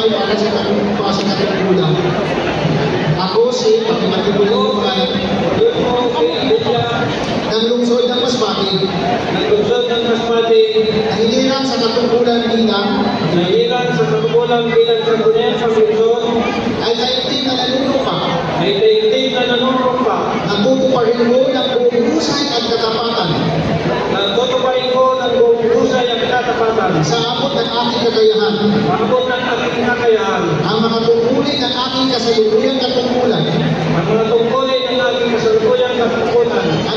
ay para sa katungkulan. Ako si Pagmatibulo ng lungsod ng Masbate. Nahiliran sa katungkulan bilang sa lungsod ay taigting na nanunumpa. Nagtutuparin ko ng buong husay at katapatan. Sa abot ng aking kakayahan. Ang mga tungkulin ng aking kasalukuyang katungkulan. At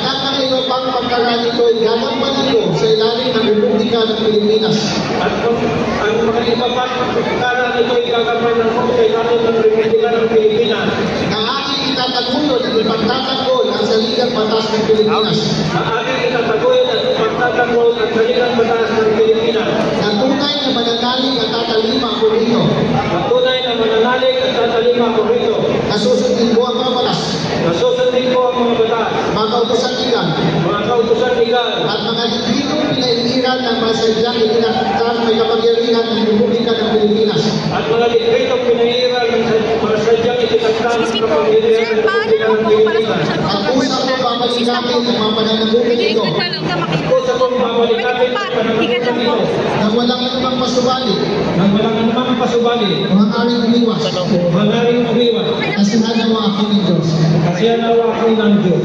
ang mga iba pang pagkaraan ito ay gagampanan ko sa ilalim ng Republika ng Pilipinas. Ang mga iba pang pagkaraan ito ay gagampanan ko sa ilalim ng Republika ng Pilipinas. Na aking itataguyod at ipagtatanggol ang saligang batas ng Pilipinas. Na aking itataguyod at ipagtatanggol ang saligang batas ng Pilipinas. Na tunay na mananalig at tatalima ako rito. Na tunay na mananalig at tatalima ako rito. Na susundin ko ang mga batas. Na susundin ko ang mga batas. Mga kautusan legal. Mga kautusan legal. At mga higitong pinailiran ng masadyang itinaktan may kapangyarihan ng Republika ng Pilipinas. At mga dekretong pinahiran ng masadyang itinaktan ng kapangyarihan ng Republika ng Pilipinas. At usap ko papalikapin ang mga pananagutan ito. Usap ko papalikapin ang pananagutan ito. Nang walang anumang pasubali. Nang walang anumang pasubali. Maaaring umiwas. Maaaring umiwas. Kasi hanawa ako ng Diyos. Kasi hanawa ako ng Diyos.